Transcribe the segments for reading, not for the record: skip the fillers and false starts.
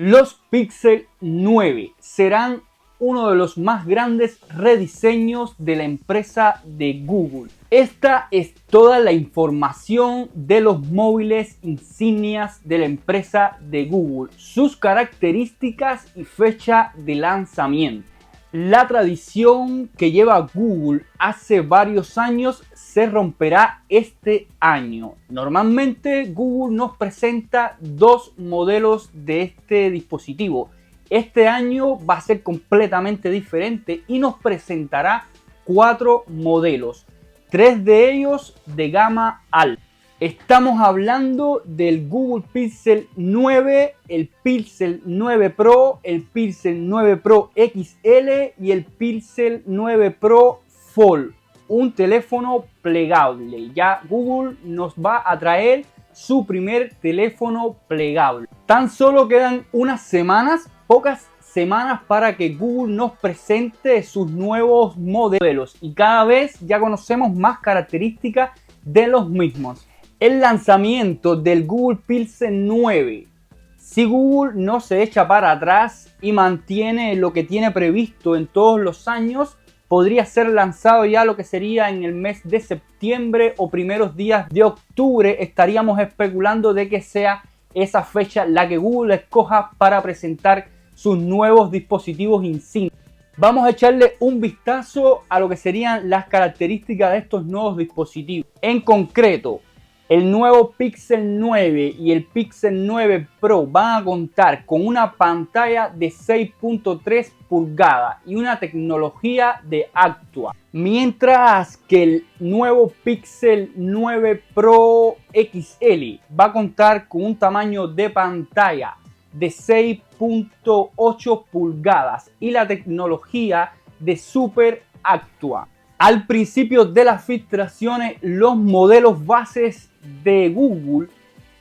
Los Pixel 9 serán uno de los más grandes rediseños de la empresa de Google. Esta es toda la información de los móviles insignias de la empresa de Google, sus características y fecha de lanzamiento. La tradición que lleva Google hace varios años se romperá este año. Normalmente Google nos presenta dos modelos de este dispositivo. Este año va a ser completamente diferente y nos presentará 4 modelos, 3 de ellos de gama alta. Estamos hablando del Google Pixel 9, el Pixel 9 Pro, el Pixel 9 Pro XL y el Pixel 9 Pro Fold. Un teléfono plegable. Ya Google nos va a traer su primer teléfono plegable. Tan solo quedan unas semanas, pocas semanas, para que Google nos presente sus nuevos modelos y cada vez ya conocemos más características de los mismos. El lanzamiento del Google Pixel 9. Si Google no se echa para atrás y mantiene lo que tiene previsto en todos los años, podría ser lanzado ya lo que sería en el mes de septiembre o primeros días de octubre. Estaríamos especulando de que sea esa fecha la que Google escoja para presentar sus nuevos dispositivos insignia. Vamos a echarle un vistazo a lo que serían las características de estos nuevos dispositivos. En concreto, el nuevo Pixel 9 y el Pixel 9 Pro van a contar con una pantalla de 6.3 pulgadas y una tecnología de Actua. Mientras que el nuevo Pixel 9 Pro XL va a contar con un tamaño de pantalla de 6.8 pulgadas y la tecnología de Super Actua. Al principio de las filtraciones, los modelos bases de Google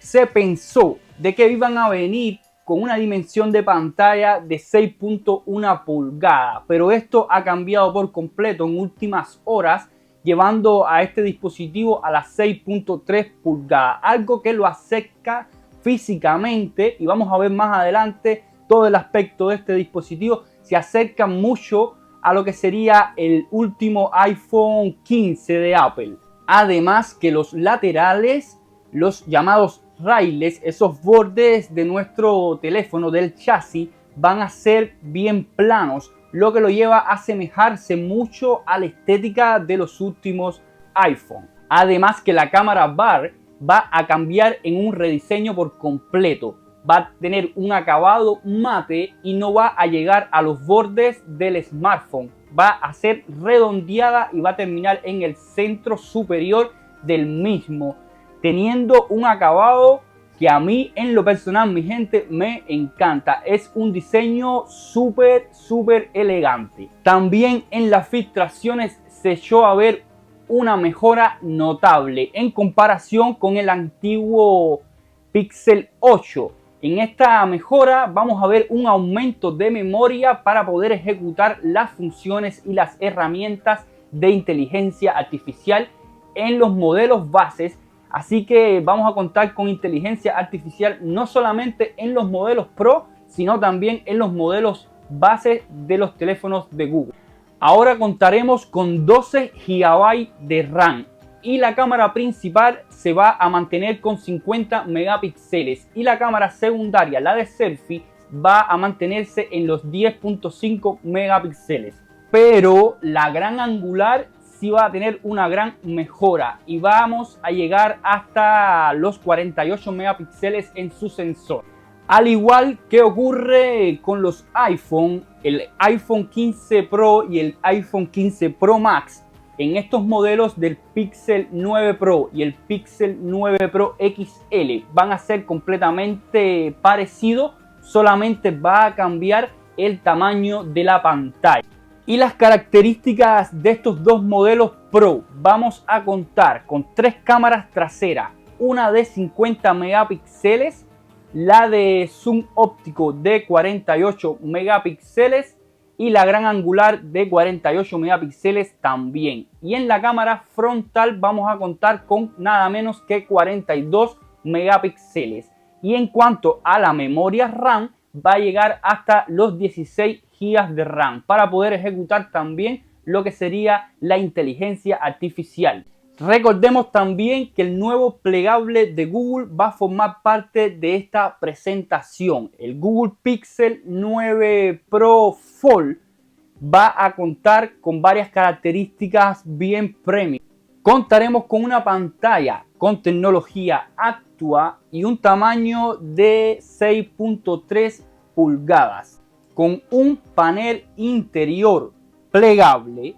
se pensó de que iban a venir con una dimensión de pantalla de 6.1 pulgadas, pero esto ha cambiado por completo en últimas horas, llevando a este dispositivo a las 6.3 pulgadas, algo que lo acerca físicamente, y vamos a ver más adelante todo el aspecto de este dispositivo. Se acerca mucho a lo que sería el último iPhone 15 de Apple. Además que los laterales, los llamados raíles, esos bordes de nuestro teléfono del chasis, van a ser bien planos, lo que lo lleva a asemejarse mucho a la estética de los últimos iPhone. Además que la cámara bar va a cambiar en un rediseño por completo. Va a tener un acabado mate y no va a llegar a los bordes del smartphone. Va a ser redondeada y va a terminar en el centro superior del mismo, teniendo un acabado que a mí en lo personal, mi gente, me encanta. Es un diseño súper elegante. También en las filtraciones se echó a ver una mejora notable en comparación con el antiguo Pixel 8. En esta mejora vamos a ver un aumento de memoria para poder ejecutar las funciones y las herramientas de inteligencia artificial en los modelos bases. Así que vamos a contar con inteligencia artificial no solamente en los modelos Pro, sino también en los modelos bases de los teléfonos de Google. Ahora contaremos con 12 GB de RAM. Y la cámara principal se va a mantener con 50 megapíxeles y la cámara secundaria, la de selfie, va a mantenerse en los 10.5 megapíxeles. Pero la gran angular sí va a tener una gran mejora y vamos a llegar hasta los 48 megapíxeles en su sensor. Al igual que ocurre con los iPhone, el iPhone 15 Pro y el iPhone 15 Pro Max, en estos modelos del Pixel 9 Pro y el Pixel 9 Pro XL van a ser completamente parecidos, solamente va a cambiar el tamaño de la pantalla. Y las características de estos dos modelos Pro: vamos a contar con 3 cámaras traseras, una de 50 megapíxeles, la de zoom óptico de 48 megapíxeles y la gran angular de 48 megapíxeles también. Y en la cámara frontal vamos a contar con nada menos que 42 megapíxeles. Y en cuanto a la memoria RAM, va a llegar hasta los 16 GB de RAM para poder ejecutar también lo que sería la inteligencia artificial. Recordemos también que el nuevo plegable de Google va a formar parte de esta presentación. El Google Pixel 9 Pro Fold va a contar con varias características bien premium. Contaremos con una pantalla con tecnología Actua y un tamaño de 6.3 pulgadas, con un panel interior plegable,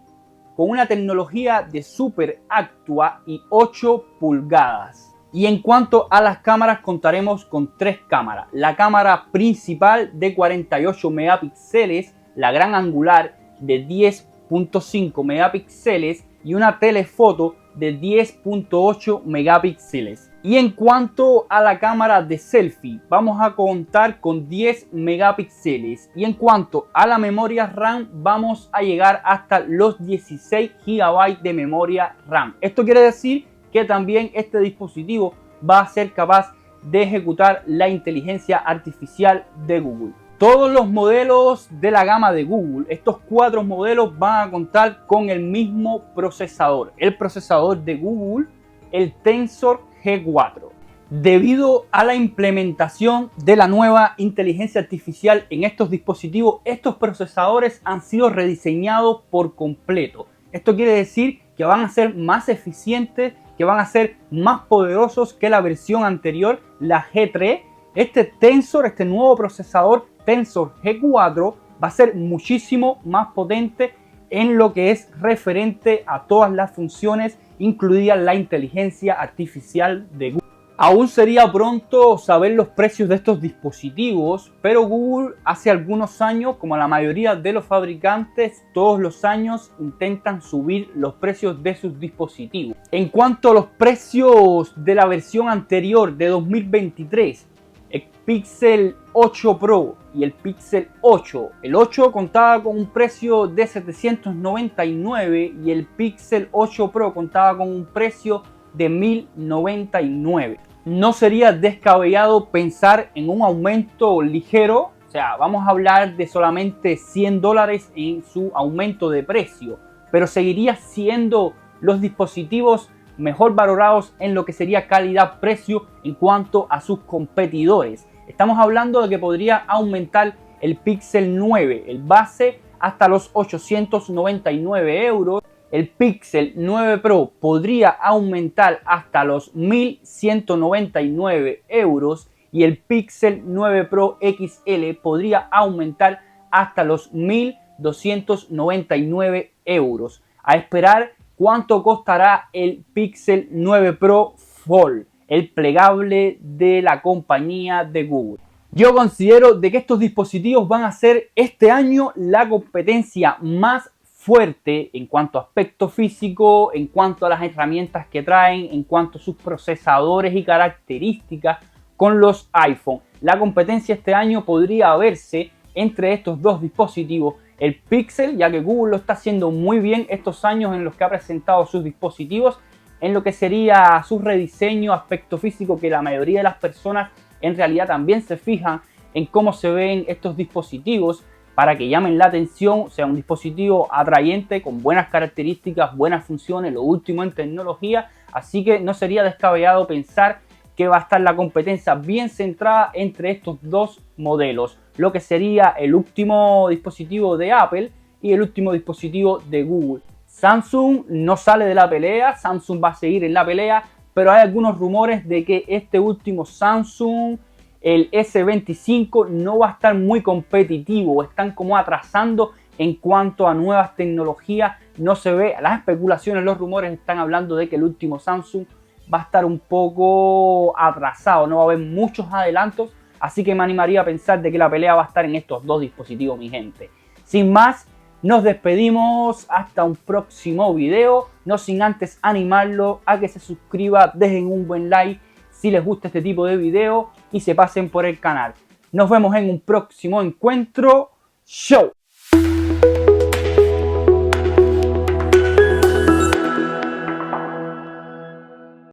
con una tecnología de Super Actua y 8 pulgadas. Y en cuanto a las cámaras, contaremos con 3 cámaras. La cámara principal de 48 megapíxeles, la gran angular de 10.5 megapíxeles y una telefoto de 10.8 megapíxeles. Y en cuanto a la cámara de selfie, vamos a contar con 10 megapíxeles. Y en cuanto a la memoria RAM, vamos a llegar hasta los 16 GB de memoria RAM. Esto quiere decir que también este dispositivo va a ser capaz de ejecutar la inteligencia artificial de Google. Todos los modelos de la gama de Google, estos 4 modelos van a contar con el mismo procesador. El procesador de Google, el Tensor G4. Debido a la implementación de la nueva inteligencia artificial en estos dispositivos, estos procesadores han sido rediseñados por completo. Esto quiere decir que van a ser más eficientes, que van a ser más poderosos que la versión anterior, la G3. Este nuevo procesador Tensor G4 va a ser muchísimo más potente en lo que es referente a todas las funciones, incluida la inteligencia artificial de Google. Aún sería pronto saber los precios de estos dispositivos, pero Google hace algunos años, como la mayoría de los fabricantes, todos los años intentan subir los precios de sus dispositivos. En cuanto a los precios de la versión anterior de 2023, el Pixel 8 Pro y el Pixel 8. El 8 contaba con un precio de 799 y el Pixel 8 Pro contaba con un precio de 1099. No sería descabellado pensar en un aumento ligero, o sea, vamos a hablar de solamente $100 en su aumento de precio, pero seguiría siendo los dispositivos mejor valorados en lo que sería calidad-precio en cuanto a sus competidores. Estamos hablando de que podría aumentar el Pixel 9, el base, hasta los 899 euros. El Pixel 9 Pro podría aumentar hasta los 1199 euros y el Pixel 9 Pro XL podría aumentar hasta los 1299 euros. A esperar cuánto costará el Pixel 9 Pro Fold, el plegable de la compañía de Google. Yo considero de que estos dispositivos van a ser este año la competencia más fuerte en cuanto a aspecto físico, en cuanto a las herramientas que traen, en cuanto a sus procesadores y características con los iPhone. La competencia este año podría verse entre estos dos dispositivos. El Pixel, ya que Google lo está haciendo muy bien estos años en los que ha presentado sus dispositivos, en lo que sería su rediseño, aspecto físico, que la mayoría de las personas en realidad también se fijan en cómo se ven estos dispositivos para que llamen la atención, sea un dispositivo atrayente con buenas características, buenas funciones, lo último en tecnología. Así que no sería descabellado pensar que va a estar la competencia bien centrada entre estos dos modelos, lo que sería el último dispositivo de Apple y el último dispositivo de Google. Samsung no sale de la pelea, Samsung va a seguir en la pelea, pero hay algunos rumores de que este último Samsung, el S25, no va a estar muy competitivo, están como atrasando en cuanto a nuevas tecnologías, no se ve, las especulaciones, los rumores están hablando de que el último Samsung va a estar un poco atrasado, no va a haber muchos adelantos, así que me animaría a pensar de que la pelea va a estar en estos dos dispositivos, mi gente. Sin más, nos despedimos hasta un próximo video, no sin antes animarlo a que se suscriba, dejen un buen like si les gusta este tipo de video y se pasen por el canal. Nos vemos en un próximo encuentro. ¡Show!